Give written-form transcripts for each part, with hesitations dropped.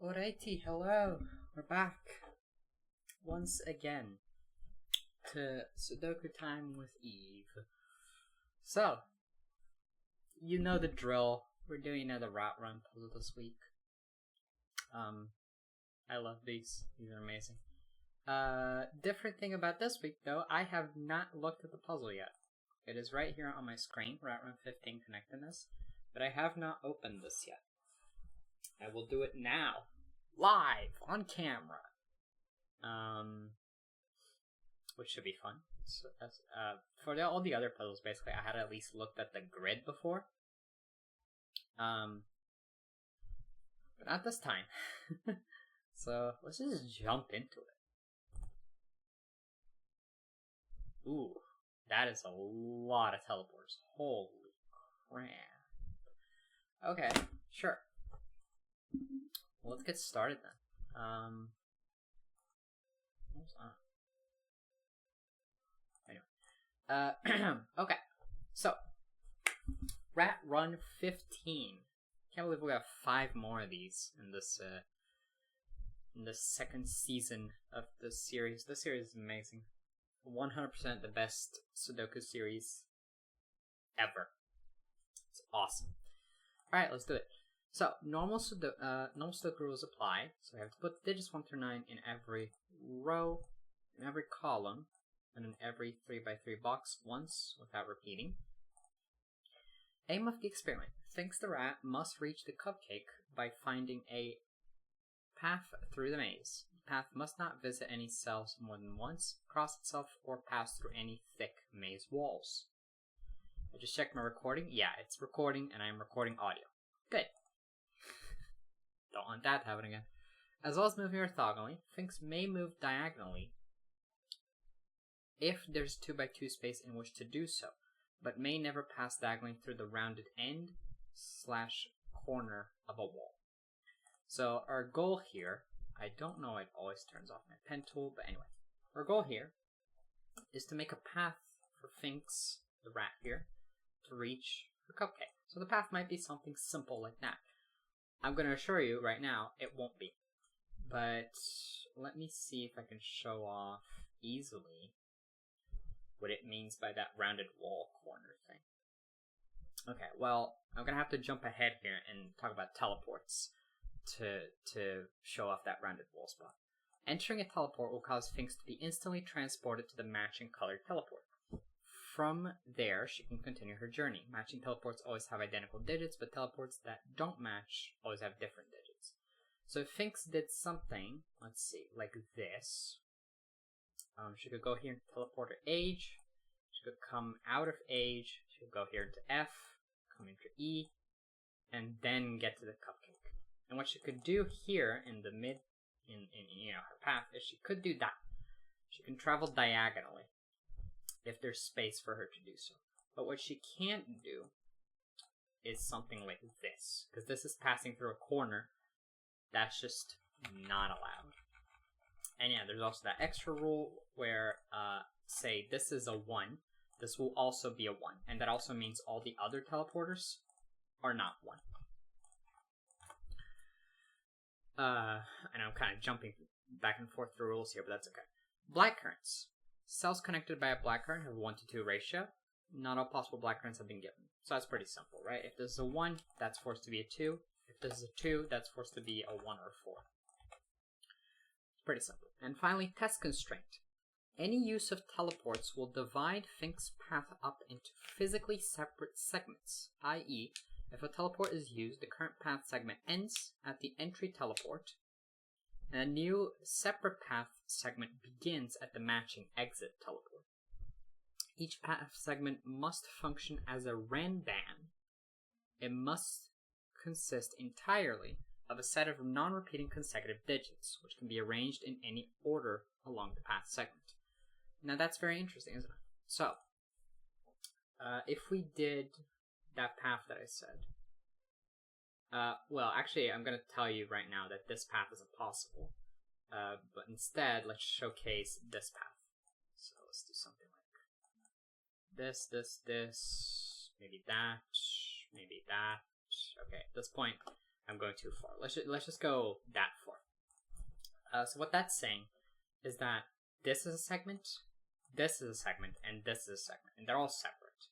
Alrighty, hello. We're back once again to Sudoku time with Eve. So, you know the drill. We're doing another rat run puzzle this week. I love these. These are amazing. Different thing about this week though, I have not looked at the puzzle yet. It is right here on my screen, Rat Run 15 connectedness, but I have not opened this yet. I will do it now, live, on camera. Which should be fun. So that's, for all the other puzzles, basically, I had at least looked at the grid before. But not this time. So, let's just jump into it. Ooh, that is a lot of teleporters. Holy crap. Okay, sure. Well, let's get started then. What was that? Anyway. Okay. So, Rat Run 15. Can't believe we have 5 more of these in this second season of this series. This series is amazing. 100% the best Sudoku series ever. It's awesome. Alright, let's do it. So, normal Sudoku rules apply. So, we have to put digits 1 through 9 in every row, in every column, and in every 3x3 box once without repeating. Aim of the experiment. Finks the rat must reach the cupcake by finding a path through the maze. The path must not visit any cells more than once, cross itself, or pass through any thick maze walls. I just checked my recording. Yeah, it's recording, and I'm recording audio. Good. Don't want that to happen again. As well as moving orthogonally, Finks may move diagonally if there's 2x2 space in which to do so, but may never pass diagonally through the rounded end/corner of a wall. So our goal here, I don't know, it always turns off my pen tool, but anyway, our goal here is to make a path for Finks, the rat here, to reach the cupcake. So the path might be something simple like that. I'm going to assure you right now, it won't be. But let me see if I can show off easily what it means by that rounded wall corner thing. Okay, well, I'm going to have to jump ahead here and talk about teleports to show off that rounded wall spot. Entering a teleport will cause Finks to be instantly transported to the matching colored teleport. From there, she can continue her journey. Matching teleports always have identical digits, but teleports that don't match always have different digits. So if Finks did something, let's see, like this, she could go here and teleport her age, she could come out of age, she could go here into F, come into E, and then get to the cupcake. And what she could do here in the mid, in her path, is she could do that. She can travel diagonally if there's space for her to do so. But what she can't do is something like this, because this is passing through a corner. That's just not allowed. And yeah, there's also that extra rule where, say this is a 1, this will also be a 1, and that also means all the other teleporters are not 1. And I'm kind of jumping back and forth through rules here, but that's okay. Black currents. Cells connected by a black current have a 1-to-2 ratio. Not all possible black currents have been given. So that's pretty simple, right? If this is a 1, that's forced to be a 2. If this is a 2, that's forced to be a 1 or a 4. Pretty simple. And finally, test constraint. Any use of teleports will divide Finks' path up into physically separate segments, i.e., if a teleport is used, the current path segment ends at the entry teleport, and a new separate path segment begins at the matching exit teleport. Each path segment must function as a Ranban. It must consist entirely of a set of non-repeating consecutive digits, which can be arranged in any order along the path segment. Now that's very interesting, isn't it? So, if we did that path that I said, well, actually, I'm going to tell you right now that this path isn't possible, but instead, let's showcase this path. So let's do something like this, maybe that, maybe that. Okay, at this point, I'm going too far. Let's just go that So what that's saying is that this is a segment, this is a segment, and this is a segment, and they're all separate.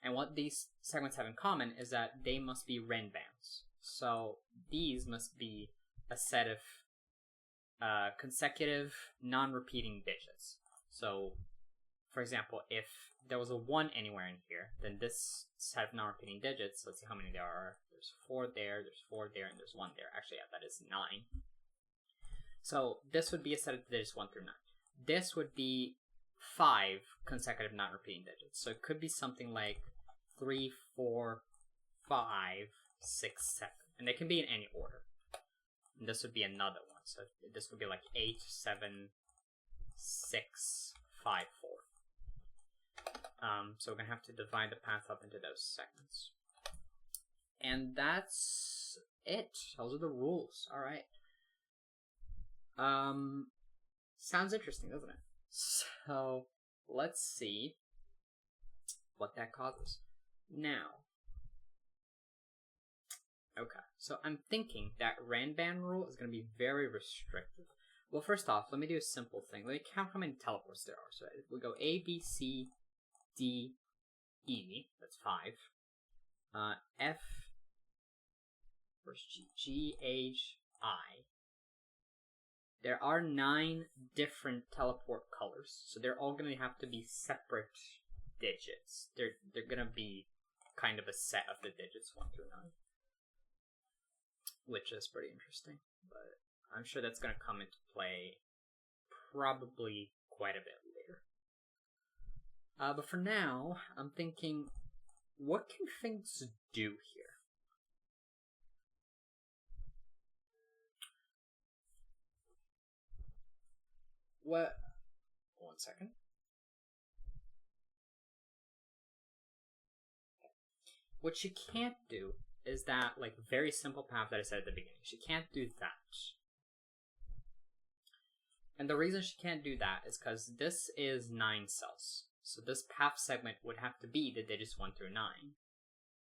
And what these segments have in common is that they must be Renbands. So these must be a set of consecutive, non-repeating digits. So, for example, if there was a 1 anywhere in here, then this set of non-repeating digits, let's see how many there are. There's 4 there, there's 4 there, and there's 1 there. Actually, yeah, that is 9. So this would be a set of digits 1 through 9. This would be 5 consecutive non-repeating digits. So it could be something like 3, 4, 5, 6, 7. And they can be in any order. And this would be another one. So this would be like 8, 7, 6, 5, 4. So we're going to have to divide the path up into those segments. And that's it. Those are the rules. Alright. Sounds interesting, doesn't it? So, let's see what that causes. Now, okay, so I'm thinking that Renban rule is going to be very restrictive. Well, first off, let me do a simple thing. Let me count how many teleports there are. So if we go A, B, C, D, E, that's 5. F, where's G? G, H, I. There are 9 different teleport colors, so they're all going to have to be separate digits. They're going to be kind of a set of the digits 1 through 9, which is pretty interesting. But I'm sure that's going to come into play probably quite a bit later. But for now, I'm thinking, what can things do here? What? 1 second. What she can't do is that, like, very simple path that I said at the beginning. She can't do that. And the reason she can't do that is because this is 9 cells. So this path segment would have to be the digits 1 through 9.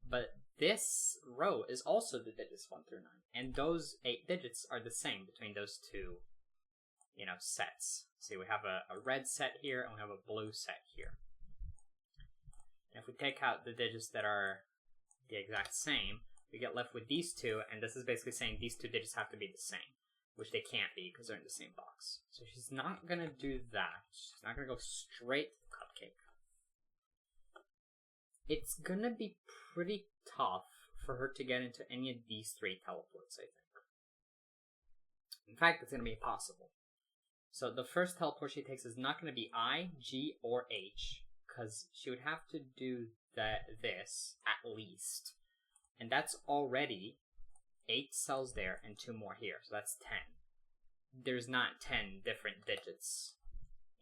But this row is also the digits 1 through 9. And those 8 digits are the same between those two, sets. See, we have a red set here and we have a blue set here. And if we take out the digits that are the exact same, we get left with these two, and this is basically saying these 2 digits have to be the same, which they can't be because they're in the same box. So she's not going to do that. She's not going to go straight to the cupcake. It's going to be pretty tough for her to get into any of these 3 teleports, I think. In fact, it's going to be impossible. So the first teleport she takes is not going to be I, G, or H, because she would have to do this at least. And that's already 8 cells there and 2 more here, so that's 10. There's not 10 different digits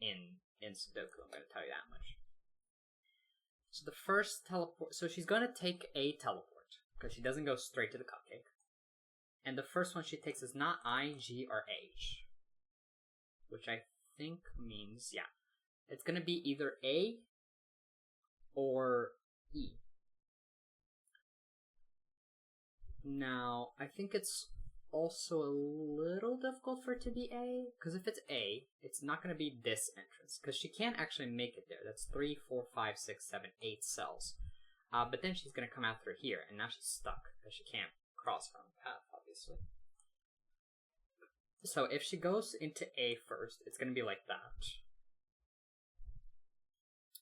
in Sudoku, I'm going to tell you that much. So the first teleport, so she's going to take a teleport, because she doesn't go straight to the cupcake. And the first one she takes is not I, G, or H, which I think means, yeah, it's going to be either A or E. Now, I think it's also a little difficult for it to be A, because if it's A, it's not going to be this entrance, because she can't actually make it there. That's 3, 4, 5, 6, 7, 8 cells. But then she's going to come out through here, and now she's stuck, because she can't cross her own path, obviously. So if she goes into A first, it's going to be like that.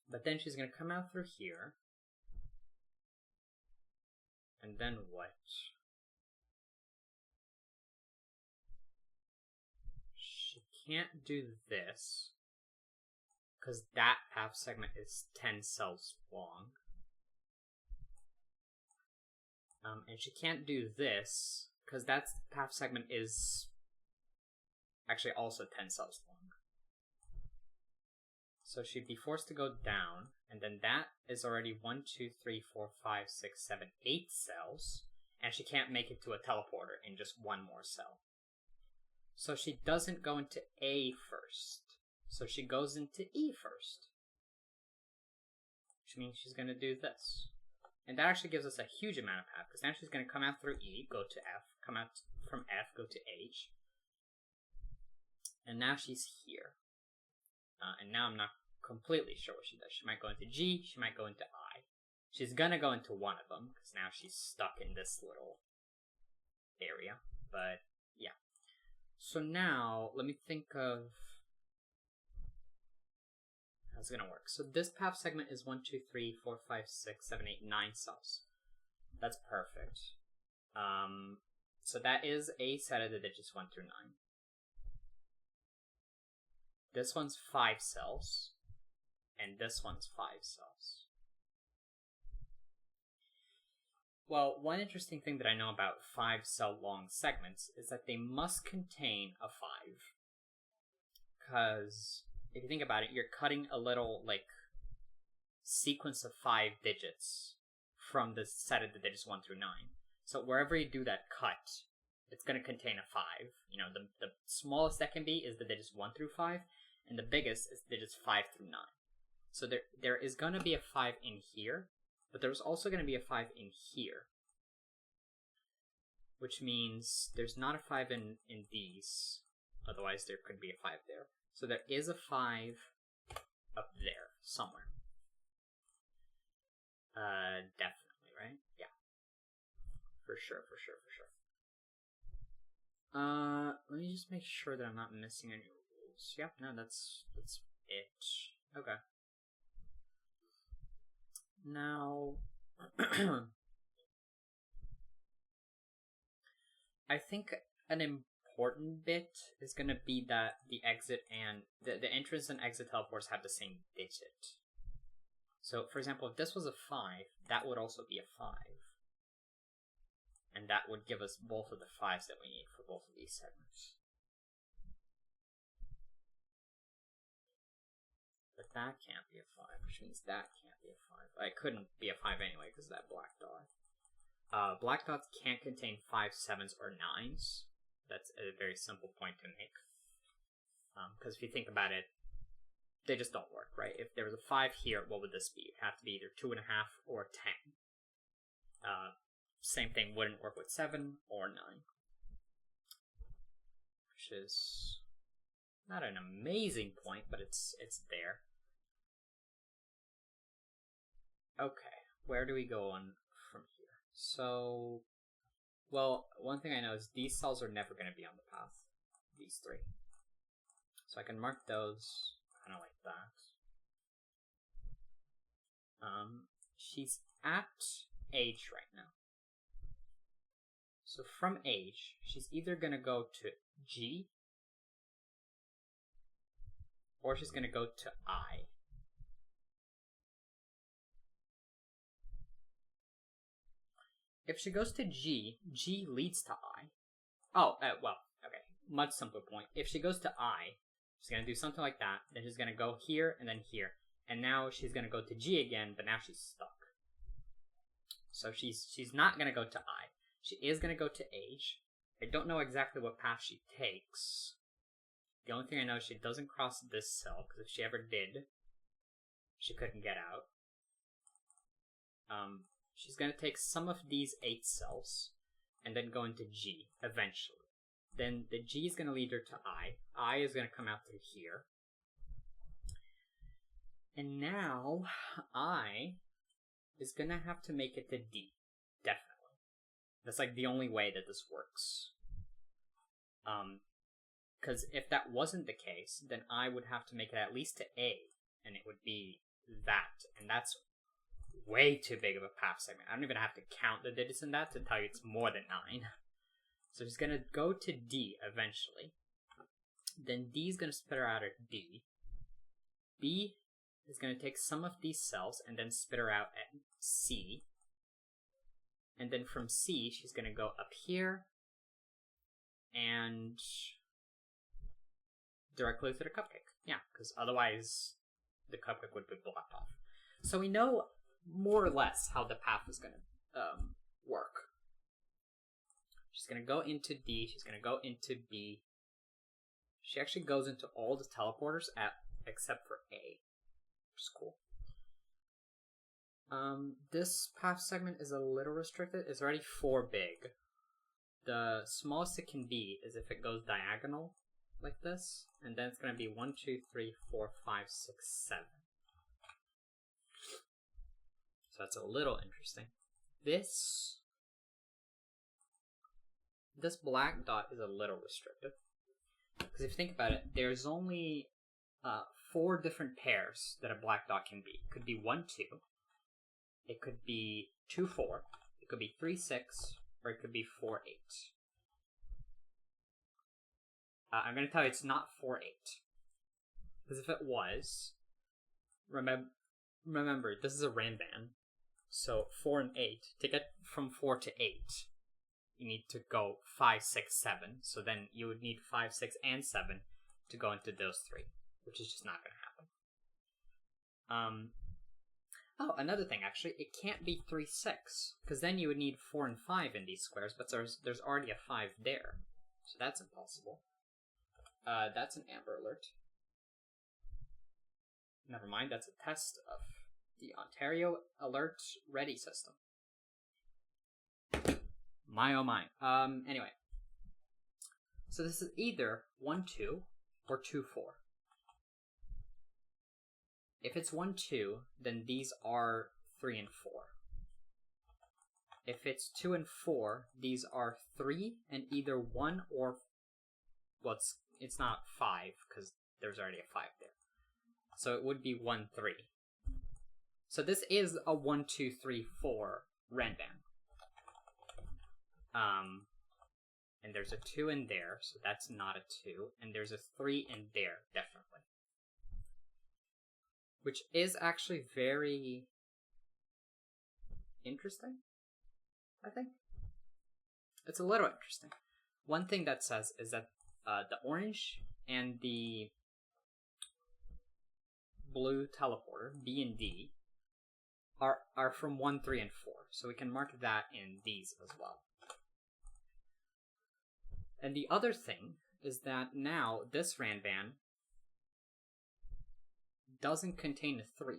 But then she's going to come out through here. And then what? She can't do this, because that path segment is 10 cells long. And she can't do this, because that path segment is actually also 10 cells long. So she'd be forced to go down, and then that is already 1, 2, 3, 4, 5, 6, 7, 8 cells, and she can't make it to a teleporter in just 1 more cell. So she doesn't go into A first. So she goes into E first. Which means she's going to do this. And that actually gives us a huge amount of path, because now she's going to come out through E, go to F, come out from F, go to H. And now she's here. And now I'm not completely sure what she does. She might go into G, she might go into I. She's gonna go into one of them, because now she's stuck in this little area. But, yeah. So now, let me think of how it's gonna work. So this path segment is 1, 2, 3, 4, 5, 6, 7, 8, 9 cells. That's perfect. So that is a set of the digits 1 through 9. This one's 5 cells, and this one's 5 cells. Well, one interesting thing that I know about 5-cell long segments is that they must contain a 5. Because if you think about it, you're cutting a little, like, sequence of 5 digits from the set of the digits 1 through 9. So wherever you do that cut, it's going to contain a 5. You know, the smallest that can be is the digits 1 through 5, and the biggest is the digits 5 through 9. So there is going to be a 5 in here, but there's also going to be a 5 in here. Which means there's not a 5 in these, otherwise there could be a 5 there. So there is a 5 up there, somewhere. Definitely, right? Yeah. For sure. Let me just make sure that I'm not missing any rules. Yep, no, that's it. Okay. Now, I think an important bit is going to be that the exit and the entrance and exit teleports have the same digit. So, for example, if this was a 5, that would also be a 5. And that would give us both of the 5s that we need for both of these segments. But that can't be a 5, which means that can't be a 5. It couldn't be a 5 anyway because of that black dot. Black dots can't contain 5, 7s, or 9s. That's a very simple point to make. Because if you think about it, they just don't work, right? If there was a 5 here, what would this be? It'd have to be either 2.5 or 10. Same thing wouldn't work with 7 or 9. Which is not an amazing point, but it's there. Okay, where do we go on from here? So, well, one thing I know is these cells are never going to be on the path. These 3. So I can mark those kind of like that. She's at age right now. So from age, she's either going to go to G, or she's going to go to I. If she goes to G, G leads to I. Oh, well, okay, much simpler point. If she goes to I, she's going to do something like that, then she's going to go here and then here. And now she's going to go to G again, but now she's stuck. So she's not going to go to I. She is going to go to age. I don't know exactly what path she takes. The only thing I know is she doesn't cross this cell, because if she ever did, she couldn't get out. She's going to take some of these 8 cells, and then go into G, eventually. Then the G is going to lead her to I. I is going to come out through here. And now, I is going to have to make it to D. Definitely. That's like the only way that this works. Because if that wasn't the case, then I would have to make it at least to A, and it would be that. And that's way too big of a path segment. I don't even have to count the digits in that to tell you it's more than 9. So she's going to go to D eventually. Then D is going to spit her out at D. B is going to take some of these cells and then spit her out at C. And then from C, she's going to go up here and directly to the cupcake. Yeah, because otherwise the cupcake would be blocked off. So we know more or less how the path is going to work. She's going to go into D. She's going to go into B. She actually goes into all the teleporters except for A, which is cool. This path segment is a little restricted. It's already 4 big. The smallest it can be is if it goes diagonal, like this, and then it's going to be 1, 2, 3, 4, 5, 6, 7. So that's a little interesting. This black dot is a little restrictive. Because if you think about it, there's only 4 different pairs that a black dot can be. It could be 1, 2. It could be 2, 4. It could be 3, 6. Or it could be 4, 8. I'm going to tell you it's not 4, 8. Because if it was, remember, this is a Ranban. So 4 and 8, to get from 4 to 8, you need to go 5, 6, 7. So then you would need 5, 6, and 7 to go into those 3, which is just not going to happen. Oh, another thing, actually, it can't be 3, 6, because then you would need 4 and 5 in these squares, but there's already a 5 there. So that's impossible. That's an Amber Alert. Never mind, that's a test of the Ontario Alert Ready system. My oh my. Anyway. So this is either 1, 2 or 2, 4. If it's 1, 2, then these are 3 and 4. If it's 2 and 4, these are 3 and either 1 or, well, it's not 5 because there's already a 5 there. So it would be 1, 3. So this is a 1, 2, 3, 4 Ranban. And there's a 2 in there, so that's not a 2. And there's a 3 in there, definitely. Which is actually very interesting, I think. It's a little interesting. One thing that says is that the orange and the blue teleporter, B and D, are from 1, 3, and 4. So we can mark that in these as well. And the other thing is that now this Ranban doesn't contain a 3.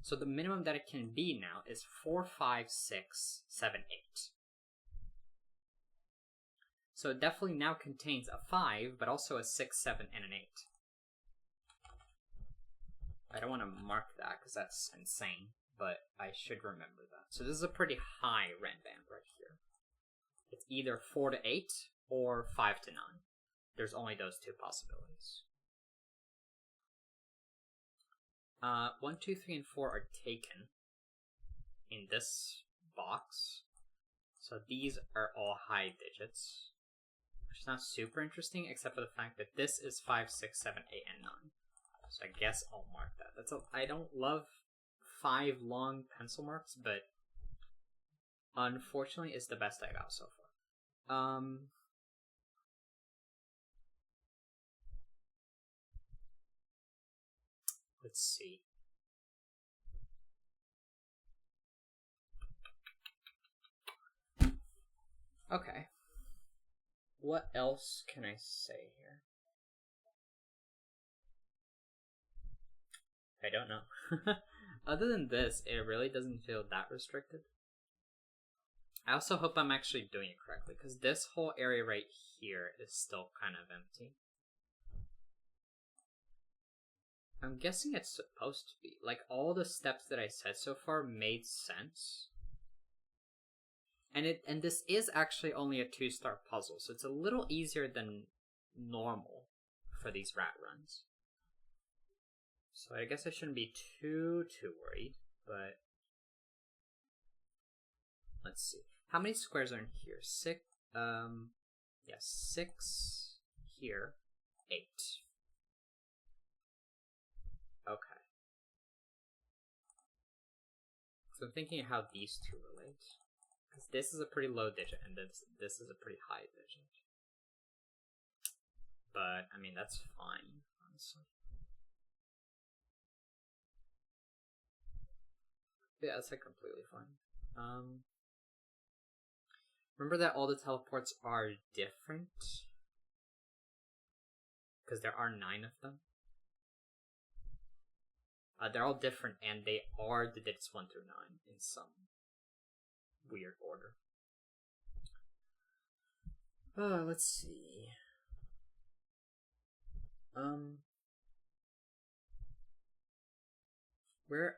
So the minimum that it can be now is 4, 5, 6, 7, 8. So it definitely now contains a 5, but also a 6, 7, and an 8. I don't want to mark that because that's insane, but I should remember that. So this is a pretty high Ranban right here. It's either 4 to 8 or 5 to 9. There's only those 2 possibilities. 1, 2, 3, and 4 are taken in this box. So these are all high digits, which is not super interesting except for the fact that this is 5, 6, 7, 8, and 9. So I guess I'll mark that. I don't love 5 long pencil marks, but unfortunately it's the best I got so far. Let's see. Okay. What else can I say here? I don't know. Other than this, it really doesn't feel that restricted. I also hope I'm actually doing it correctly, because this whole area right here is still kind of empty. I'm guessing it's supposed to be. Like, all the steps that I said so far made sense. And this is actually only a 2-star puzzle, so it's a little easier than normal for these rat runs. So I guess I shouldn't be too worried, but let's see. How many squares are in here? 6, yes, 6 here, 8. Okay. So I'm thinking how these 2 relate. Because this is a pretty low digit, and this is a pretty high digit. But, I mean, that's fine, honestly. Yeah, that's like completely fine. Remember that all the teleports are different? Because there are 9 of them. They're all different, and they are the digits 1 through 9 in some weird order. Let's see.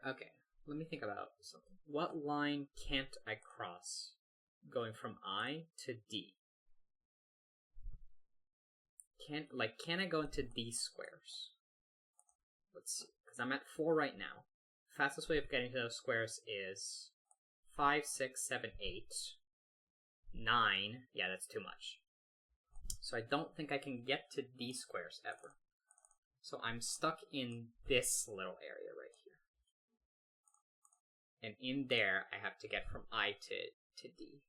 Okay, let me think about something. What line can't I cross going from I to D? Can I go into these squares? Let's see, because I'm at 4 right now. Fastest way of getting to those squares is 5, 6, 7, 8, 9. Yeah, that's too much. So I don't think I can get to these squares ever. So I'm stuck in this little area right here. And in there, I have to get from I to D.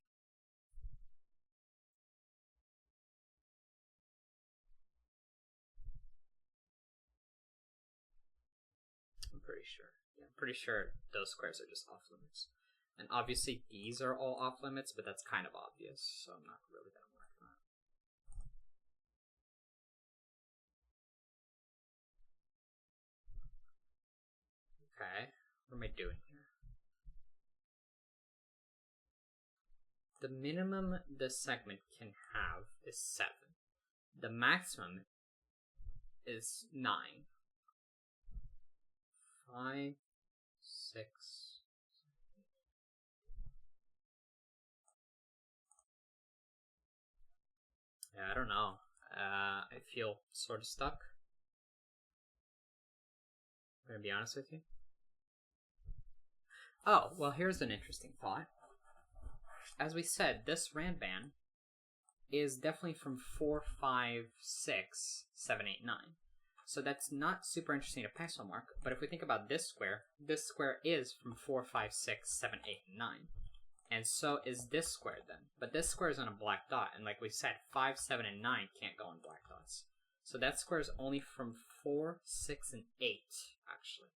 I'm pretty sure. Yeah, I'm pretty sure those squares are just off limits. And obviously these are all off limits, but that's kind of obvious, so I'm not really going to work on that. Okay, what am I doing here? The minimum this segment can have is 7. The maximum is 9. 5, 6. Yeah, I don't know. I feel sort of stuck. I'm gonna be honest with you. Oh, well, here's an interesting thought. As we said, this Ranban is definitely from 4, 5, 6, 7, 8, 9. So that's not super interesting to pencil mark, but if we think about this square is from 4, 5, 6, 7, 8, and 9. And so is this square then. But this square is on a black dot, and like we said, 5, 7, and 9 can't go on black dots. So that square is only from 4, 6, and 8, actually.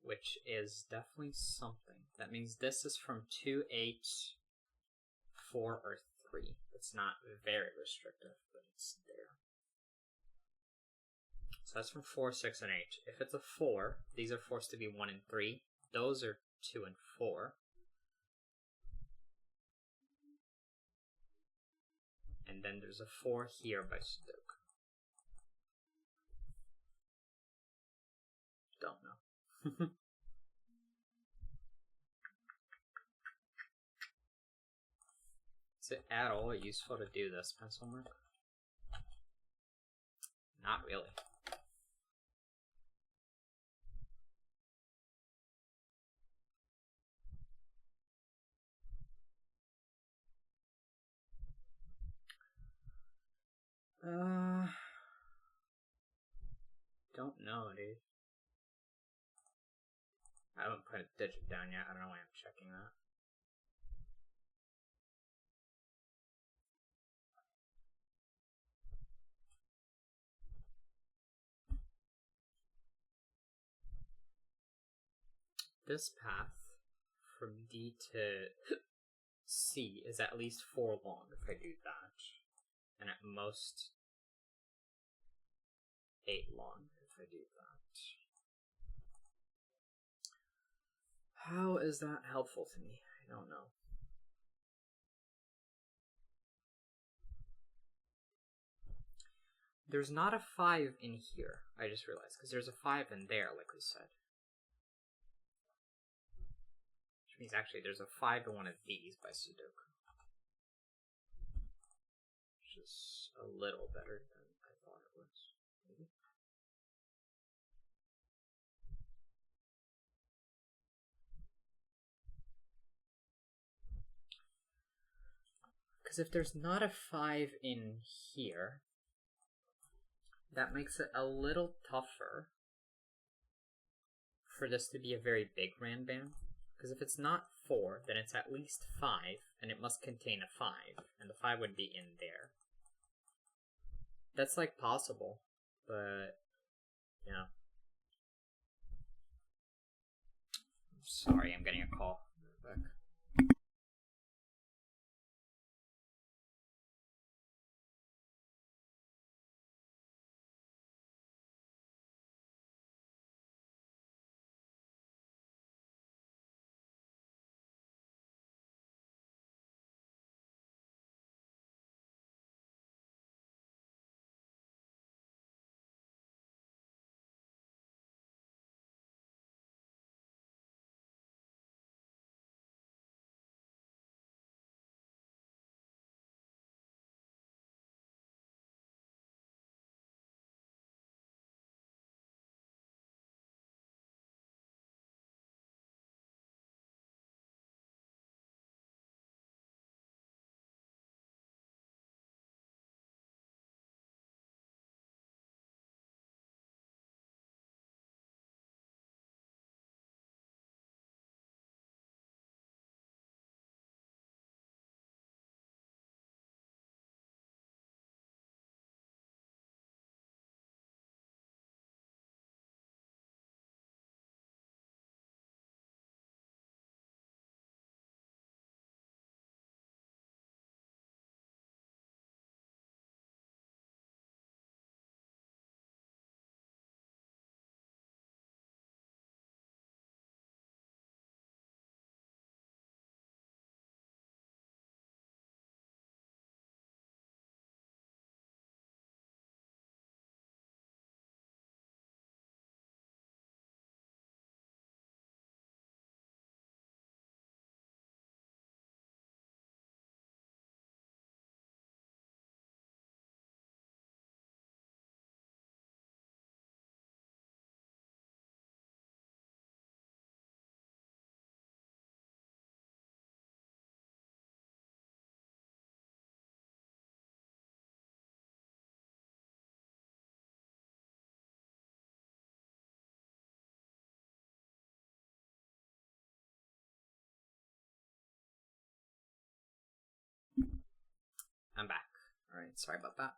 Which is definitely something. That means this is from 2, 8, 4, or 3. It's not very restrictive, but it's there. So that's from 4, 6, and 8. If it's a 4, these are forced to be 1 and 3. Those are 2 and 4. And then there's a 4 here by Sudoku. Don't know. Is it at all useful to do this pencil mark? Not really. Don't know, dude. I haven't put a digit down yet. I don't know why I'm checking that. This path from D to C is at least 4 long if I do that. And at most 8 long if I do that. How is that helpful to me? I don't know. There's not a 5 in here, I just realized, because there's a 5 in there, like we said. Which means actually there's a 5 in one of these by Sudoku. Which is a little better than I thought it was, maybe. Because if there's not a 5 in here, that makes it a little tougher for this to be a very big Ranban. Because if it's not 4, then it's at least 5, and it must contain a 5, and the 5 would be in there. That's like possible, but yeah. Sorry, I'm getting a call. Back. I'm back. Alright, sorry about that.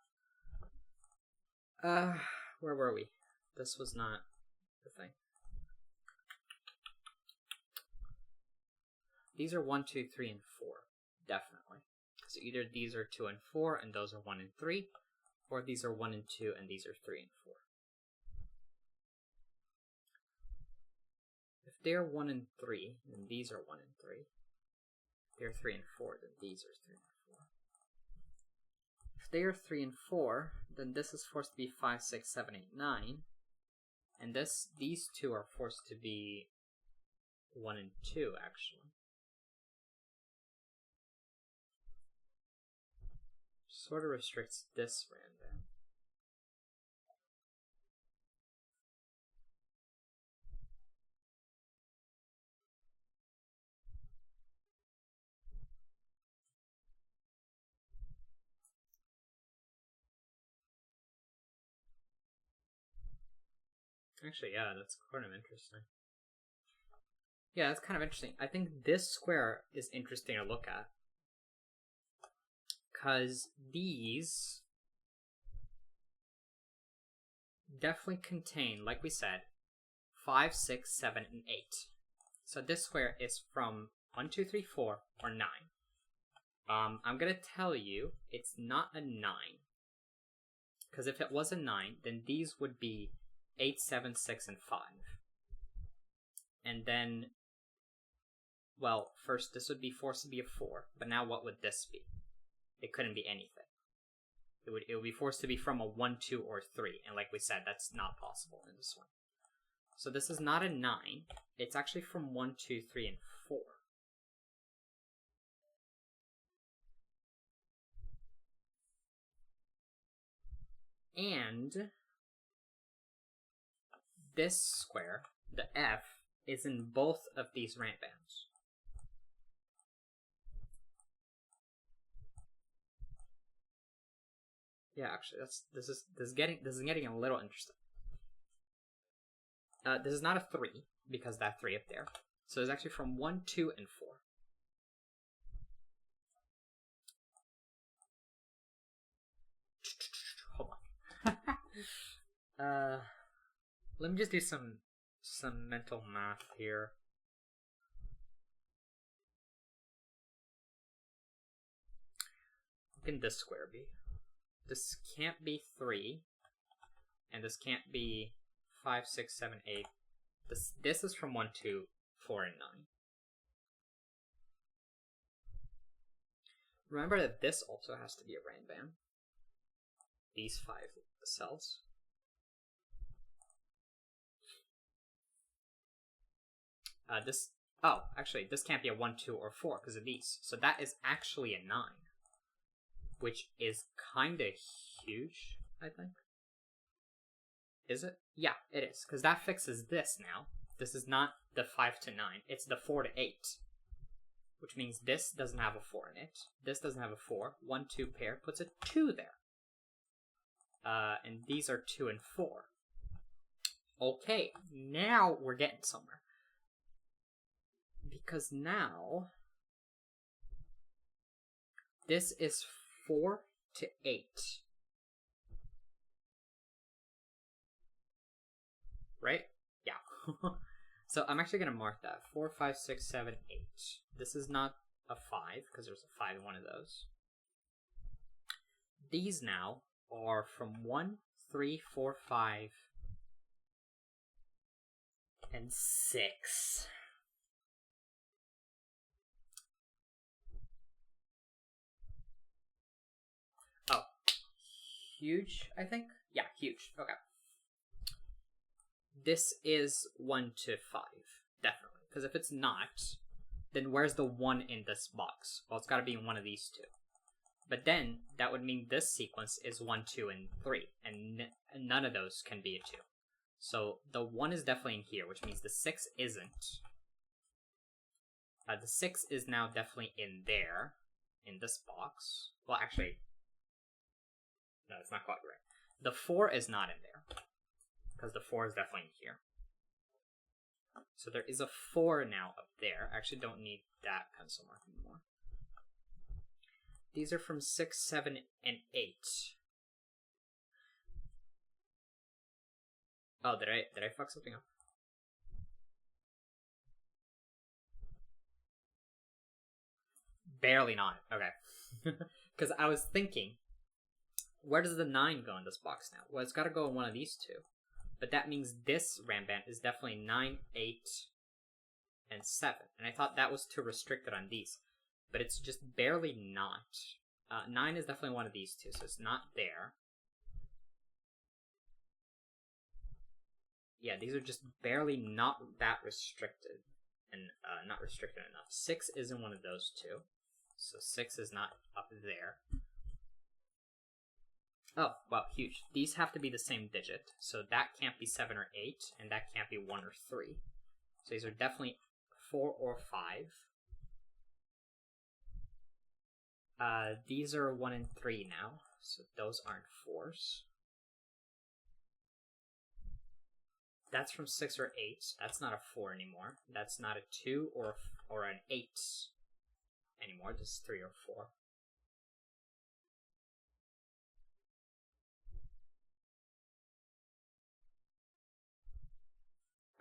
Where were we? This was not the thing. These are 1, 2, 3, and 4. Definitely. So either these are 2 and 4, and those are 1 and 3, or these are 1 and 2, and these are 3 and 4. If they're 1 and 3, then these are 1 and 3. If they're 3 and 4, then these are 3 and 4. If they are 3 and 4, then this is forced to be 5, 6, 7, 8, 9. And these two are forced to be 1 and 2, actually. Sort of restricts this random. Actually, yeah, that's kind of interesting. Yeah, that's kind of interesting. I think this square is interesting to look at. Because these definitely contain, like we said, 5, 6, 7, and 8. So this square is from 1, 2, 3, 4, or 9. I'm going to tell you it's not a 9. Because if it was a 9, then these would be 8, 7, 6, and 5. And then, well, first this would be forced to be a 4. But now what would this be? It couldn't be anything. It would be forced to be from a 1, 2, or 3. And like we said, that's not possible in this one. So this is not a 9. It's actually from 1, 2, 3, and 4. And this square, the F, is in both of these rand bands. Yeah, actually, this is getting a little interesting. This is not a 3 because that 3 up there. So it's actually from 1, 2, and 4. Hold on. Let me just do some mental math here. What can this square be? This can't be 3, and this can't be 5, 6, 7, 8. This is from 1, 2, 4, and 9. Remember that this also has to be a rand band. These 5 cells. Actually, this can't be a 1, 2, or 4 because of these. So that is actually a 9. Which is kind of huge, I think. Is it? Yeah, it is. Because that fixes this now. This is not the 5 to 9. It's the 4 to 8. Which means this doesn't have a 4 in it. This doesn't have a 4. 1, 2 pair puts a 2 there. And these are 2 and 4. Okay, now we're getting somewhere. Because now this is 4 to 8. Right? Yeah. So I'm actually going to mark that. 4, 5, 6, 7, 8. This is not a 5, because there's a 5 in one of those. These now are from 1, 3, 4, 5, and 6. Oh. Huge, I think? Yeah, huge. Okay. This is 1 to 5, definitely. Because if it's not, then where's the 1 in this box? Well, it's got to be in one of these two. But then, that would mean this sequence is 1, 2, and 3. And none of those can be a 2. So, the 1 is definitely in here, which means the 6 isn't. The 6 is now definitely in there, in this box. Well, actually, no, it's not quite right. The 4 is not in there, because the 4 is definitely in here. So there is a 4 now up there. I actually don't need that pencil mark anymore. These are from 6, 7, and 8. Oh, did I fuck something up? Barely not. Okay. Because I was thinking, where does the 9 go in this box now? Well, it's got to go in one of these two. But that means this RAM band is definitely 9, 8, and 7. And I thought that was too restricted on these. But it's just barely not. 9 is definitely one of these two, so it's not there. Yeah, these are just barely not that restricted. And not restricted enough. 6 isn't one of those two. So 6 is not up there. Oh, wow, huge. These have to be the same digit. So that can't be 7 or 8, and that can't be 1 or 3. So these are definitely 4 or 5. These are 1 and 3 now, so those aren't 4s. That's from 6 or 8. That's not a 4 anymore. That's not a 2 or an 8 anymore. This is 3 or 4.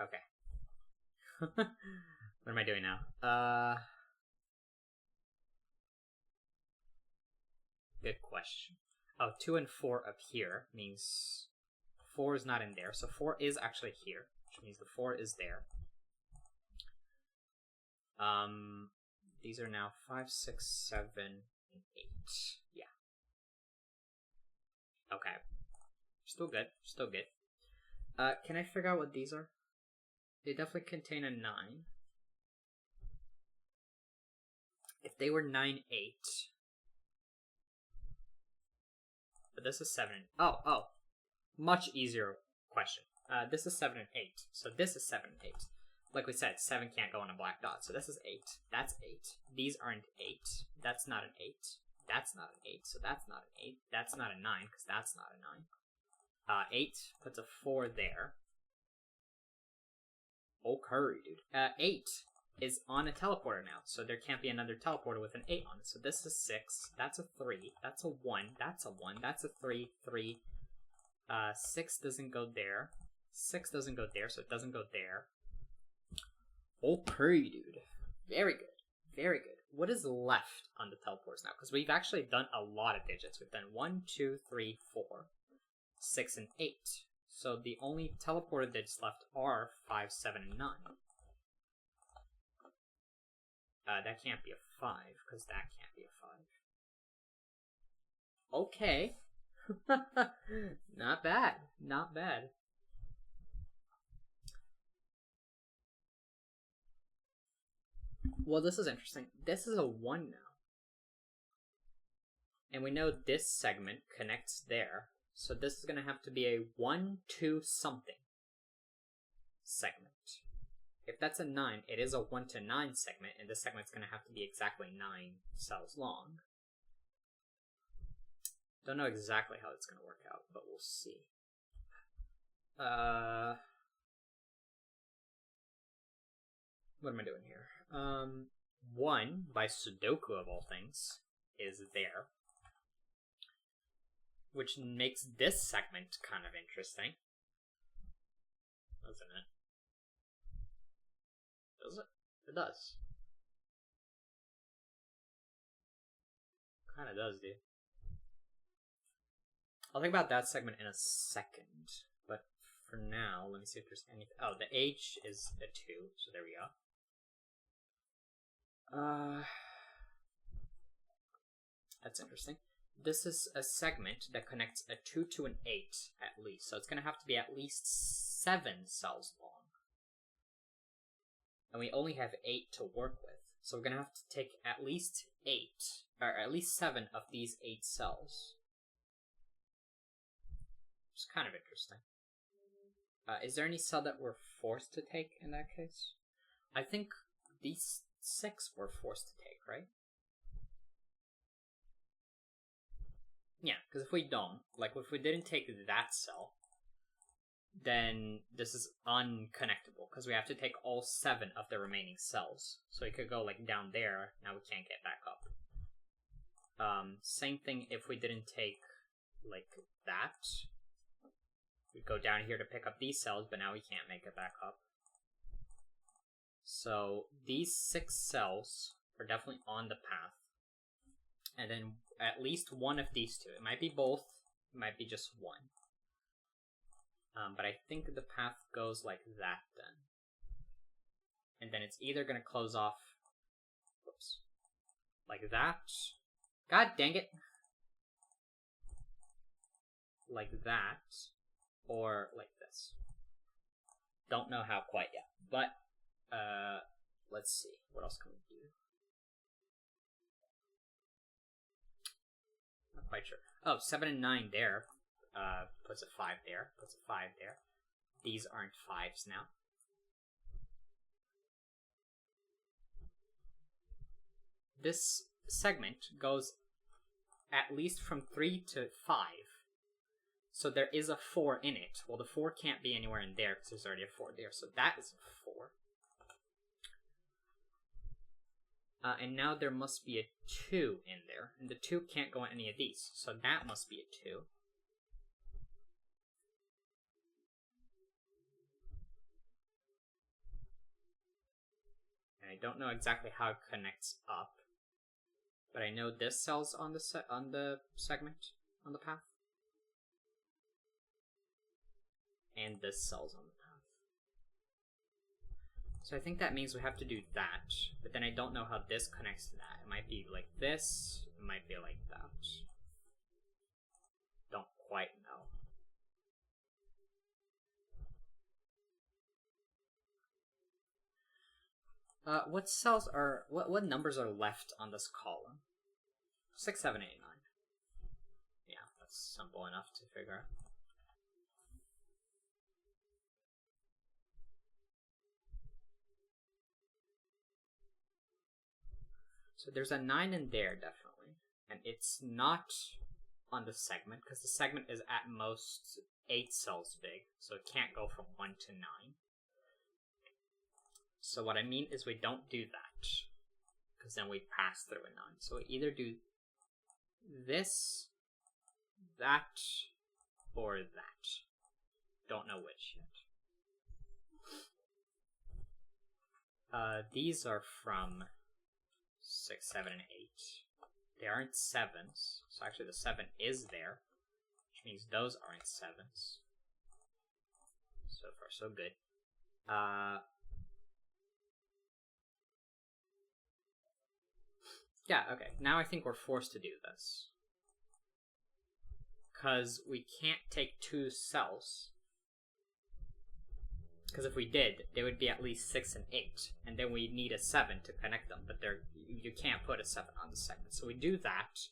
Okay. What am I doing now? Good question. Oh, 2 and 4 up here means 4 is not in there. So 4 is actually here, which means the 4 is there. These are now 5, 6, 7, and 8. Yeah. Okay. Still good. Still good. Can I figure out what these are? They definitely contain a 9. If they were 9, 8. But this is 7. Oh. Much easier question. This is 7 and 8. So this is 7 and 8. Like we said, 7 can't go on a black dot. So this is 8. That's 8. These aren't 8. That's not an 8. That's not an 8. So that's not an 8. That's not a 9, because that's not a 9. 8 puts a 4 there. Oh, curry, dude. 8 is on a teleporter now, so there can't be another teleporter with an 8 on it. So this is 6. That's a 3. That's a 1. That's a 1. That's a 3. 3. 6 doesn't go there. 6 doesn't go there, so it doesn't go there. Okay, dude. Very good. Very good. What is left on the teleporters now? Because we've actually done a lot of digits. We've done 1, 2, 3, 4, 6, and 8. So the only teleporter digits left are 5, 7, and 9. That can't be a 5, because that can't be a 5. Okay. Not bad. Not bad. Well, this is interesting. This is a 1 now. And we know this segment connects there. So this is going to have to be a 1, 2 something segment. If that's a 9, it is a 1 to 9 segment, and this segment's going to have to be exactly 9 cells long. Don't know exactly how it's going to work out, but we'll see. What am I doing here? 1 by Sudoku of all things is there, which makes this segment kind of interesting, doesn't it? Does it? It does. Kind of does, dude. I'll think about that segment in a second, but for now, let me see if there's anything. Oh, the H is a 2, so there we go. That's interesting. This is a segment that connects a 2 to an 8 at least, so it's going to have to be at least 7 cells long. And we only have 8 to work with, so we're going to have to take at least 8, or at least 7 of these 8 cells. Which is kind of interesting. Is there any cell that we're forced to take in that case? I think these 6 were forced to take, right? Yeah, because if we don't, like if we didn't take that cell, then this is unconnectable, because we have to take all 7 of the remaining cells. So it could go like down there, now we can't get back up. Same thing if we didn't take, like, that. We'd go down here to pick up these cells, but now we can't make it back up. So these 6 cells are definitely on the path. And then at least one of these 2. It might be both, it might be just one. But I think the path goes like that then. And then it's either going to close off, whoops, like that. God dang it! Like that, or like this. Don't know how quite yet, but let's see. What else can we do? Not quite sure. Oh, 7 and 9 there. Puts a 5 there. Puts a 5 there. These aren't 5s now. This segment goes at least from 3 to 5. So there is a 4 in it. Well, the 4 can't be anywhere in there because there's already a 4 there. So that is a 4. And now there must be a 2 in there. And the 2 can't go in any of these. So that must be a 2. And I don't know exactly how it connects up. But I know this cell's on the segment, on the path. And this cell's on the path. So I think that means we have to do that, but then I don't know how this connects to that. It might be like this, it might be like that. Don't quite know. What cells are, what numbers are left on this column? 6, 7, 8, 9. Yeah, that's simple enough to figure out. So there's a 9 in there, definitely. And it's not on the segment, because the segment is at most 8 cells big. So it can't go from 1 to 9. So what I mean is we don't do that, because then we pass through a 9. So we either do this, that, or that. Don't know which yet. These are from 6, 7, and 8. They aren't 7s, so actually the 7 is there, which means those aren't 7s. So far, so good. Yeah, okay. Now I think we're forced to do this. Because we can't take 2 cells. Because if we did, they would be at least 6 and 8. And then we need a 7 to connect them. But you can't put a 7 on the segment. So we do that.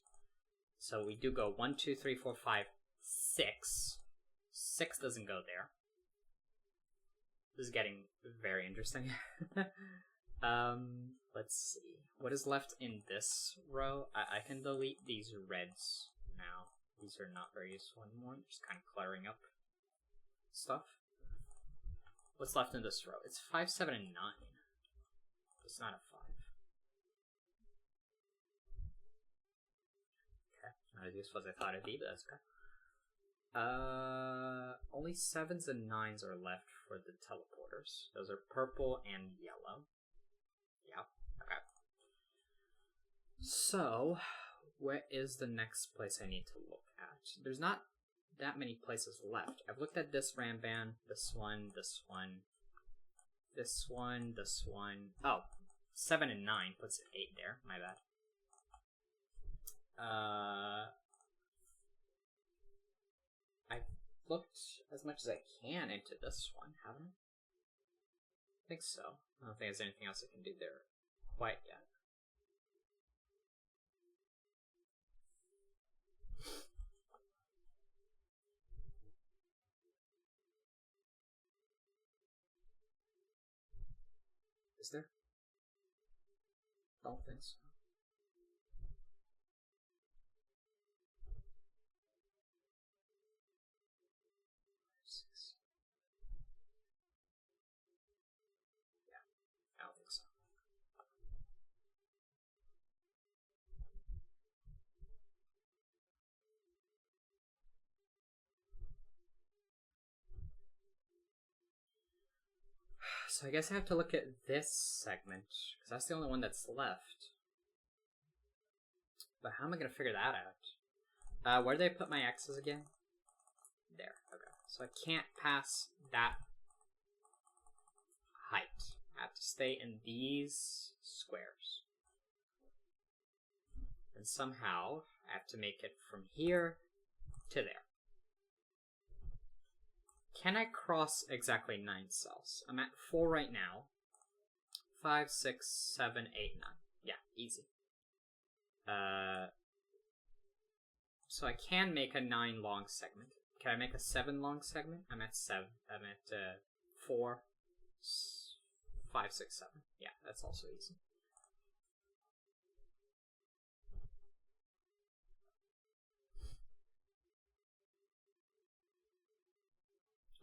So we do go 1, 2, 3, 4, 5, 6. 6 doesn't go there. This is getting very interesting. Let's see. What is left in this row? I can delete these reds now. These are not very useful anymore. Just kind of clearing up stuff. What's left in this row? It's 5, 7, and 9. It's not a 5. Okay, not as useful as I thought it'd be, but that's okay. Only 7s and 9s are left for the teleporters. Those are purple and yellow. Yep, okay. So, where is the next place I need to look at? There's not that many places left. I've looked at this Ramban, this one, this one, this one, this one. Oh, 7 and 9 puts an 8 there. My bad. I've looked as much as I can into this one, haven't I? I think so. I don't think there's anything else I can do there quite yet. Is there? Don't think so. Yeah, I don't think so. So I guess I have to look at this segment, because that's the only one that's left. But how am I going to figure that out? Where did I put my X's again? There, okay. So I can't pass that height. I have to stay in these squares. And somehow, I have to make it from here to there. Can I cross exactly 9 cells? I'm at 4 right now. 5, 6, 7, 8, 9. Yeah, easy. So I can make a 9 long segment. Can I make a 7 long segment? I'm at 7. I'm at 4, 5, 6, 7. Yeah, that's also easy.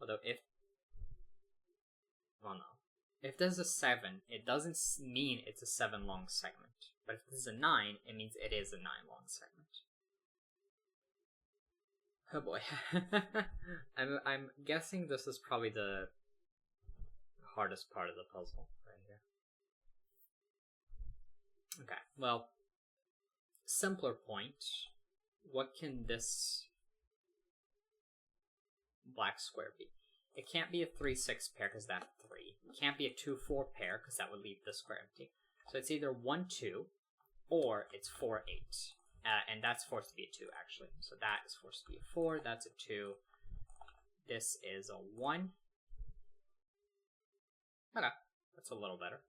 Although if there's a 7, it doesn't mean it's a 7 long segment. But if this is a 9, it means it is a 9 long segment. Oh boy. I'm guessing this is probably the hardest part of the puzzle right here. Okay, well, simpler point. What can this black square be? It can't be a 3-6 pair because that's 3. It can't be a 2-4 pair because that would leave the square empty. So it's either 1-2 or it's 4-8. And that's forced to be a 2 actually. So that is forced to be a 4. That's a 2. This is a 1. Okay, that's a little better.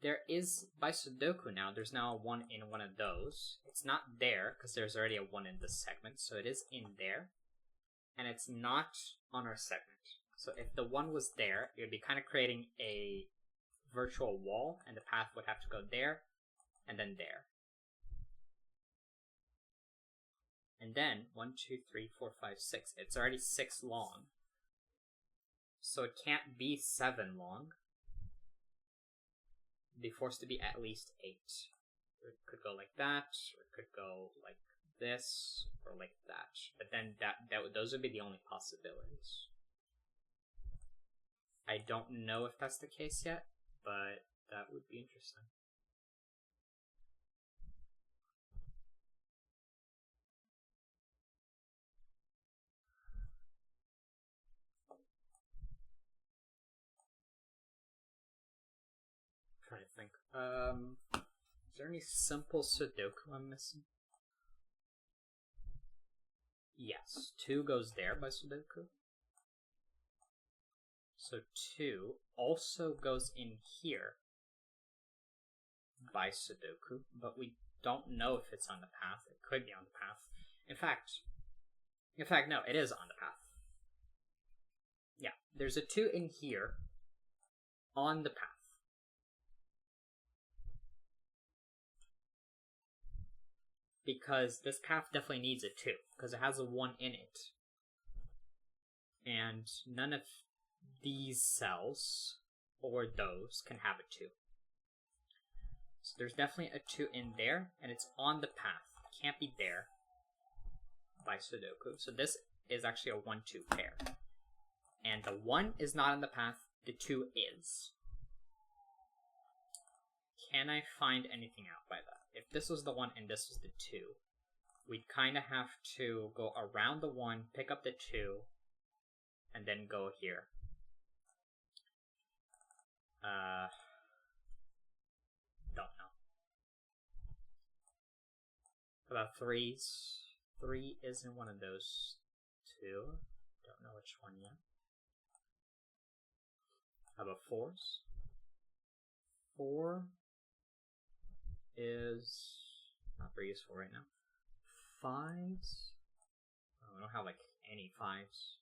There is, by Sudoku now, there's now a 1 in one of those. It's not there, because there's already a 1 in this segment, so it is in there. And it's not on our segment. So if the 1 was there, it would be kind of creating a virtual wall, and the path would have to go there, and then there. And then, 1, 2, 3, 4, 5, 6. It's already 6 long. So it can't be 7 long. Be forced to be at least 8. It could go like that, or it could go like this, or like that. But then those would be the only possibilities. I don't know if that's the case yet, but that would be interesting. Trying to think. Is there any simple Sudoku I'm missing? Yes, 2 goes there by Sudoku. So 2 also goes in here by Sudoku, but we don't know if it's on the path. It could be on the path. In fact, no, it is on the path. Yeah, there's a 2 in here on the path. Because this path definitely needs a 2, because it has a 1 in it. And none of these cells, or those, can have a 2. So there's definitely a 2 in there, and it's on the path. It can't be there by Sudoku. So this is actually a 1-2 pair. And the 1 is not on the path, the 2 is. Can I find anything out by that? If this was the 1 and this was the 2, we'd kind of have to go around the 1, pick up the 2, and then go here. Don't know. What about 3s? 3 isn't one of those 2. Don't know which one yet. How about 4s? 4 is not very useful right now. 5s? Oh, we don't have like any 5s.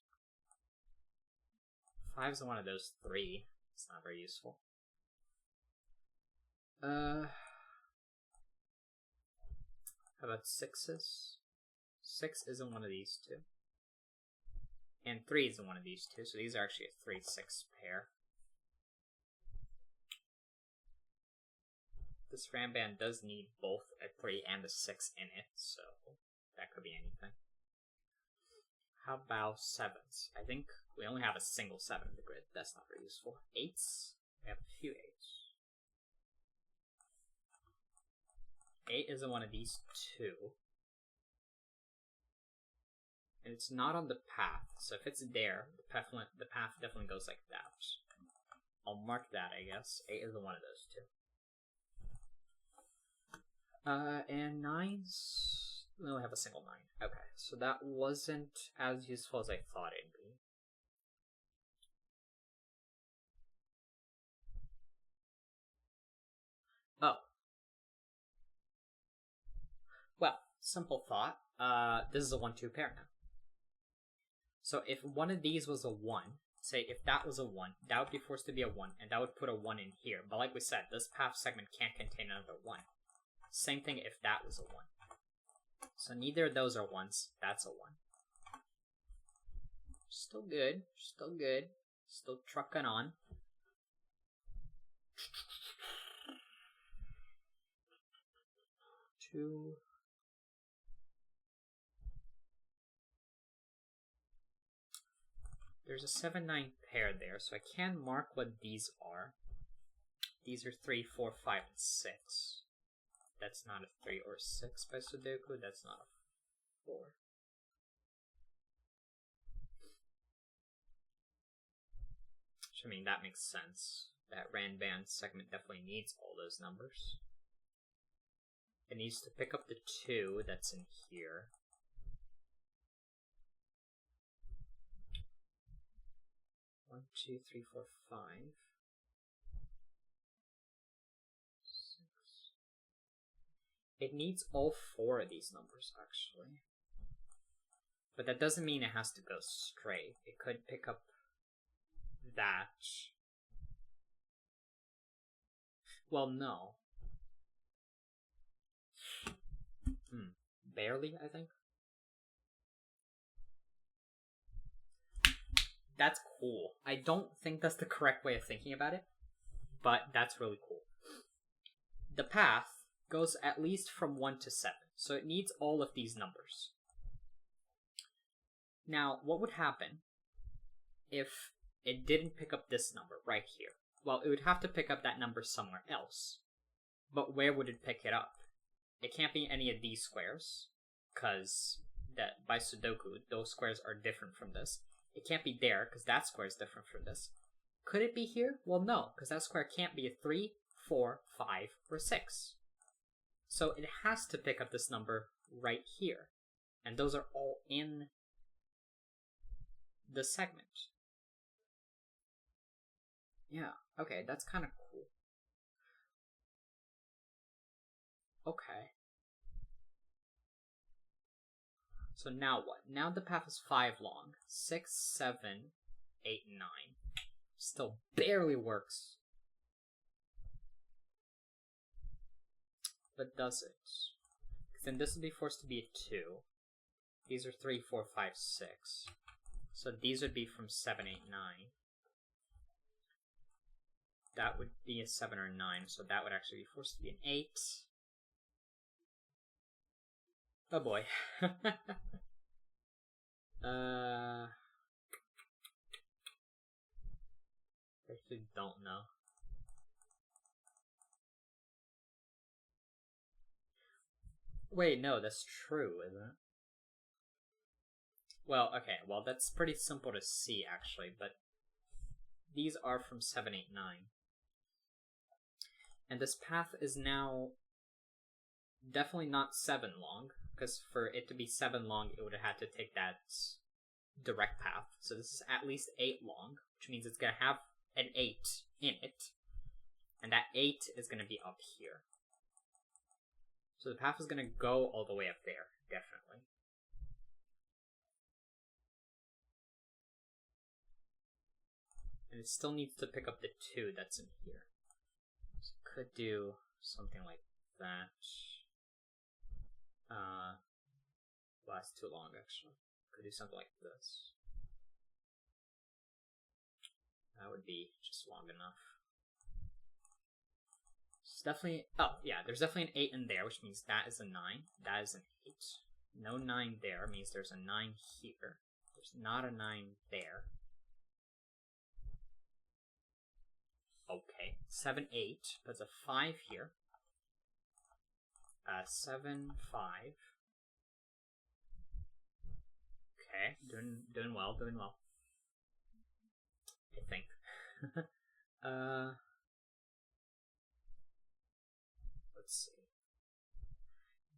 5's one of those 3. It's not very useful. How about 6s? 6 isn't one of these 2. And 3 isn't one of these 2, so these are actually a 3-6 pair. This RAM band does need both a 3 and a 6 in it, so that could be anything. How about 7s? I think we only have a single 7 in the grid. That's not very useful. 8s? We have a few 8s. 8 isn't one of these two. And it's not on the path, so if it's there, the path definitely goes like that. I'll mark that, I guess. 8 isn't one of those two. And 9s? We only have a single 9. Okay, so that wasn't as useful as I thought it'd be. Oh. Well, simple thought. This is a 1-2 pair now. So if one of these was a 1, say if that was a 1, that would be forced to be a 1, and that would put a 1 in here. But like we said, this path segment can't contain another 1. Same thing if that was a 1. So neither of those are 1s. That's a 1. Still good. Still good. Still trucking on. Two. There's a 7-9 pair there, so I can mark what these are. These are 3, 4, 5, and 6. That's not a 3 or 6 by Sudoku. That's not a 4. Which, I mean, that makes sense. That Ranband segment definitely needs all those numbers. It needs to pick up the 2 that's in here. One, 2, 3, 4, 5. 6. It needs all 4 of these numbers, actually. But that doesn't mean it has to go straight. It could pick up that. Well, no. Barely, I think. That's cool. I don't think that's the correct way of thinking about it, but that's really cool. The path goes at least from 1 to 7, so it needs all of these numbers. Now, what would happen if it didn't pick up this number right here? Well, it would have to pick up that number somewhere else. But where would it pick it up? It can't be any of these squares, because by Sudoku, those squares are different from this. It can't be there, because that square is different from this. Could it be here? Well, no, because that square can't be a 3, 4, 5, or 6. So it has to pick up this number right here. And those are all in the segment. Yeah, okay, that's kind of cool. Okay. So now what? Now the path is 5 long. 6, 7, 8, 9. Still barely works. But does it? Because then this would be forced to be a 2. These are 3, 4, 5, 6. So these would be from 7, 8, 9. That would be a 7 or 9, so that would actually be forced to be an 8. Oh boy. I actually don't know. Wait, no, that's true, isn't it? Well, okay, well, that's pretty simple to see, actually, but these are from 7, 8, 9. And this path is now definitely not 7 long, because for it to be 7 long, it would have had to take that direct path. So this is at least 8 long, which means it's going to have an 8 in it. And that 8 is going to be up here. So the path is going to go all the way up there, definitely. And it still needs to pick up the 2 that's in here. So it could do something like that. Well, that's too long, actually. Could do something like this. That would be just long enough. It's definitely... Oh, yeah, there's definitely an 8 in there, which means that is a 9. That is an 8. No 9 there means there's a 9 here. There's not a 9 there. Okay, 7, 8. That's a 5 here. 7, 5. Okay, doing well, doing well. I think. Let's see.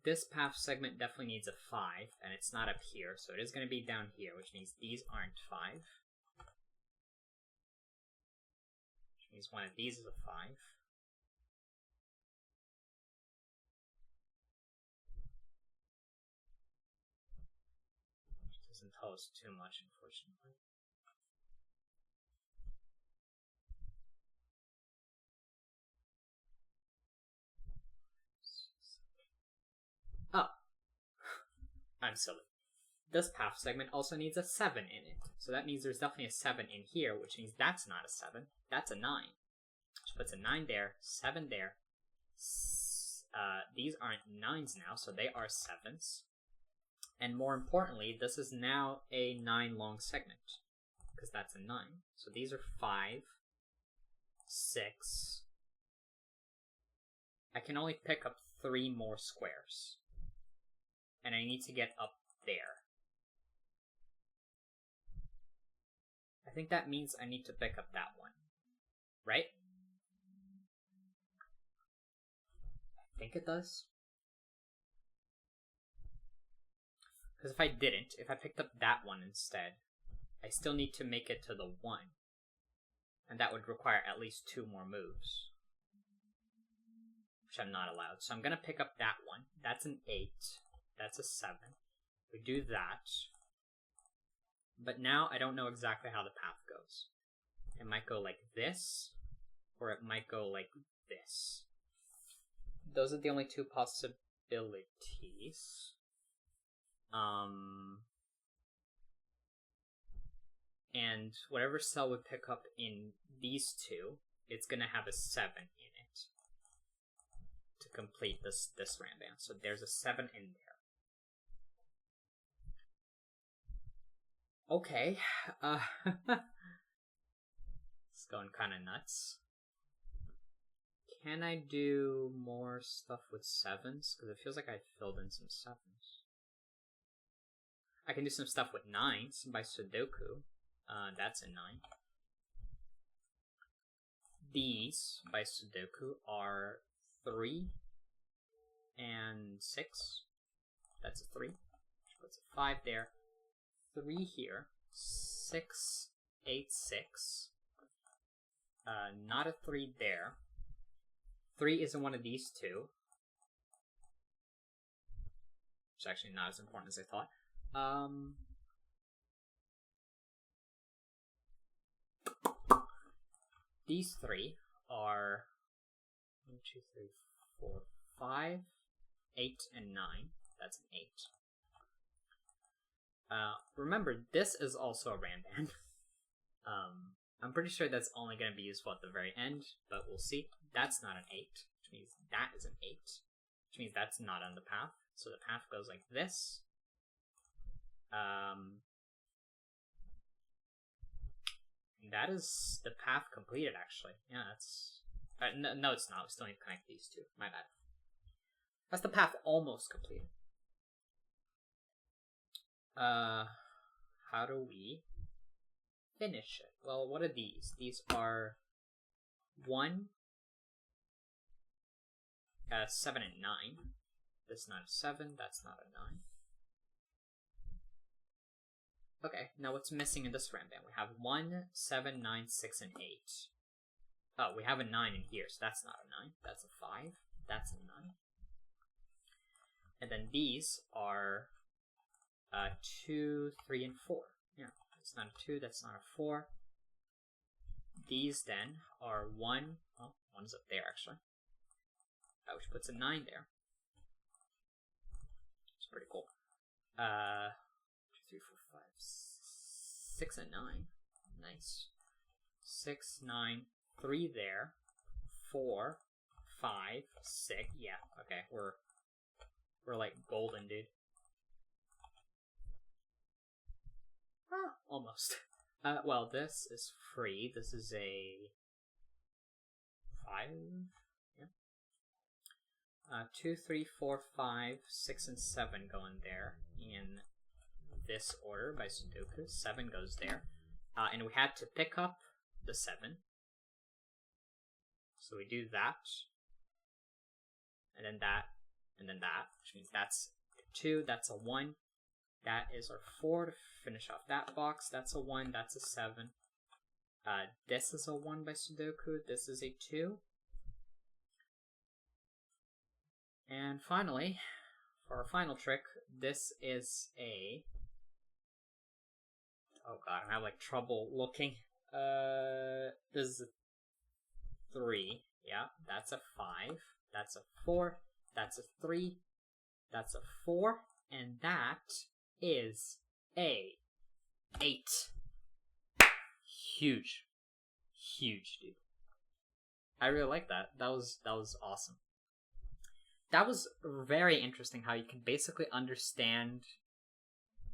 This path segment definitely needs a 5, and it's not up here, so it is going to be down here, which means these aren't 5. Which means one of these is a 5. Which doesn't tell us too much, unfortunately. Oh. I'm silly. This path segment also needs a 7 in it. So that means there's definitely a 7 in here, which means that's not a 7. That's a 9. Which puts a 9 there, 7 there. These aren't 9s now, so they are 7s. And more importantly, this is now a 9 long segment. Because that's a 9. So these are 5, 6. I can only pick up 3 more squares. And I need to get up there. I think that means I need to pick up that one. Right? I think it does. Because if I didn't, if I picked up that one instead, I still need to make it to the 1. And that would require at least 2 more moves. Which I'm not allowed. So I'm going to pick up that one. That's an 8. That's a 7. We do that. But now I don't know exactly how the path goes. It might go like this, or it might go like this. Those are the only 2 possibilities. And whatever cell we pick up in these 2, it's going to have a 7 in it to complete this ramband. So there's a 7 in there. Okay, it's going kind of nuts. Can I do more stuff with 7s? Because it feels like I filled in some 7s. I can do some stuff with 9s by Sudoku. That's a 9. These by Sudoku are 3 and 6. That's a 3. Which puts a 5 there. 3 here, 6, 8, 6. Not a 3 there. 3 isn't one of these 2. Which is actually not as important as I thought. These 3 are 1, 2, 3, 4, 5, 8, and 9. That's an 8. Remember, this is also a ramband. I'm pretty sure that's only going to be useful at the very end, but we'll see. That's not an 8, which means that is an 8, which means that's not on the path. So the path goes like this. That is the path completed, actually. Yeah, that's... no, it's not. We still need to connect these 2. My bad. That's the path almost completed. How do we finish it? Well, what are these? These are 1, 7, and 9. That's not a 7, that's not a 9. Okay, now what's missing in this ramband? We have 1, 7, 9, 6, and 8. Oh, we have a 9 in here, so that's not a 9. That's a 5. That's a 9. And then these are 2, 3, and 4. Yeah, that's not a 2, that's not a 4. These then are 1, oh, 1's up there actually, which puts a 9 there. It's pretty cool. 2, 3, 4, 5, 6, and 9. Nice. 6, 9, 3 there. 4, 5, 6. Yeah, okay, we're like golden, dude. almost. Well, this is free. This is a 5. Yeah. 2, 3, 4, 5, 6, and 7 go in there in this order by Sudoku. 7 goes there. And we had to pick up the 7. So we do that. And then that. And then that. Which means that's a 2. That's a 1. That is our 4 to finish off that box. That's a 1. That's a 7. This is a 1 by Sudoku. This is a 2. And finally, for our final trick, this is a... Oh god, I have like trouble looking. This is a 3. Yeah, that's a 5. That's a 4. That's a 3. That's a 4. And that is a 8. Huge. Huge, dude. I really like that. That was awesome. That was very interesting how you can basically understand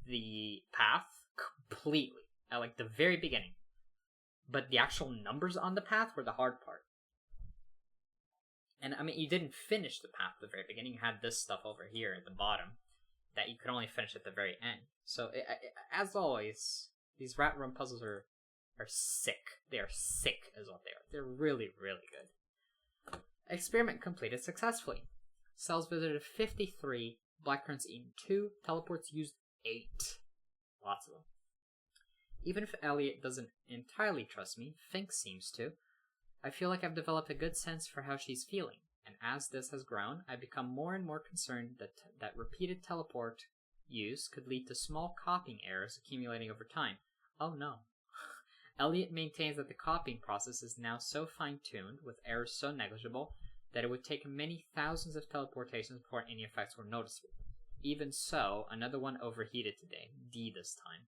the path completely at like the very beginning. But the actual numbers on the path were the hard part. And I mean, you didn't finish the path at the very beginning. You had this stuff over here at the bottom that you could only finish at the very end. So, as always, these rat run puzzles are sick. They are sick is what they are. They're really, really good. Experiment completed successfully. Cells visited 53, blackcurrants eaten 2, teleports used 8. Lots of them. Even if Elliot doesn't entirely trust me, Fink seems to. I feel like I've developed a good sense for how she's feeling, and as this has grown, I become more and more concerned that repeated teleport use could lead to small copying errors accumulating over time. Oh no. Elliot maintains that the copying process is now so fine-tuned, with errors so negligible, that it would take many thousands of teleportations before any effects were noticeable. Even so, another one overheated today, D this time,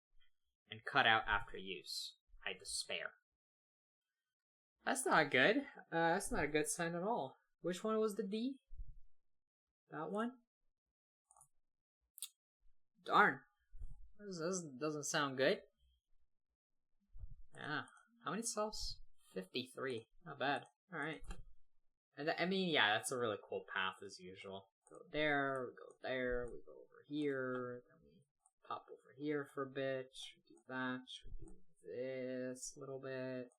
and cut out after use. I despair. That's not good. That's not a good sign at all. Which one was the D? That one? Darn. This doesn't sound good. Yeah. How many cells? 53. Not bad. Alright. And I mean, yeah, that's a really cool path as usual. Go there, we go there, we go over here, then we pop over here for a bit, we do that, we do this little bit,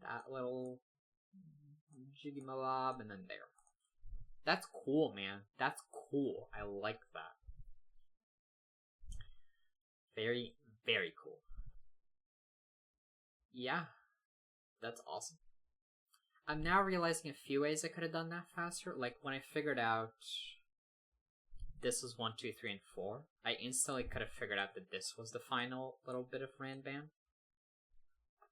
that little jiggy malab, and then there. That's cool, man. That's cool. I like that. Very, very cool. Yeah, that's awesome. I'm now realizing a few ways I could have done that faster. Like when I figured out this was 1, 2, 3, and 4, I instantly could have figured out that this was the final little bit of Ranban.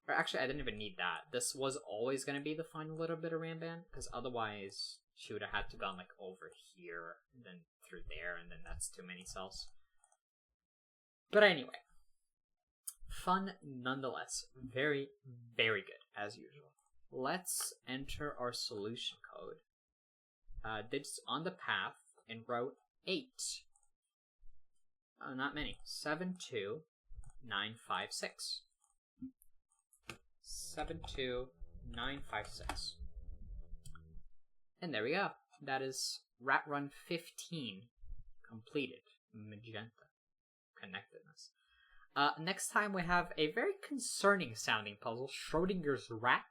Or actually, I didn't even need that. This was always going to be the final little bit of Ranban, because otherwise she would have had to gone like over here, and then through there, and then that's too many cells. But anyway, fun nonetheless. Very, very good, as usual. Let's enter our solution code. This on the path in row 8. Oh, not many. 7, 2, 9, 5, 6. 7, 2, 9, 5, 6. And there we go. That is Rat Run 15 completed. Magenta connectedness. Next time we have a very concerning sounding puzzle, Schrodinger's rat.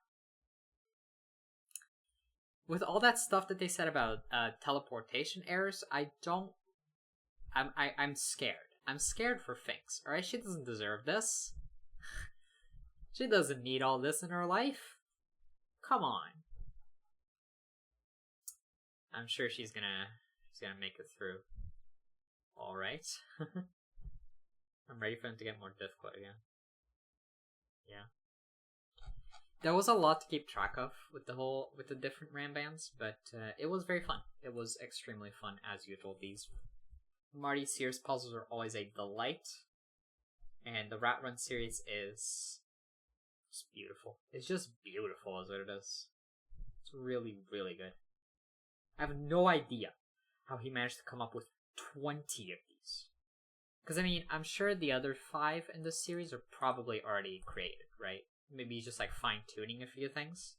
With all that stuff that they said about teleportation errors, I'm scared. I'm scared for Finks. Alright, she doesn't deserve this. She doesn't need all this in her life. Come on. I'm sure she's gonna make it through. Alright. I'm ready for them to get more difficult again. Yeah. There was a lot to keep track of with the different Ranbans, but it was very fun. It was extremely fun as usual. These Marty Sears puzzles are always a delight, and the Rat Run series is just beautiful. It's just beautiful is what it is. It's really, really good. I have no idea how he managed to come up with 20 of these. Because, I mean, I'm sure the other 5 in this series are probably already created, right? Maybe just, like, fine-tuning a few things.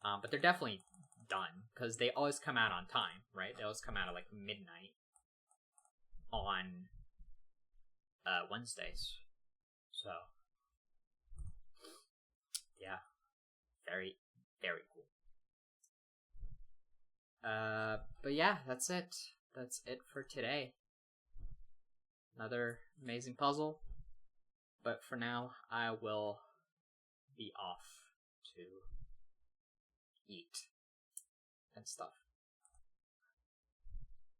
But they're definitely done, because they always come out on time, right? They always come out at, like, midnight on Wednesdays. So, yeah. Very, very cool. But yeah, that's it. That's it for today. Another amazing puzzle. But for now, I will be off to eat and stuff.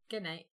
Good night.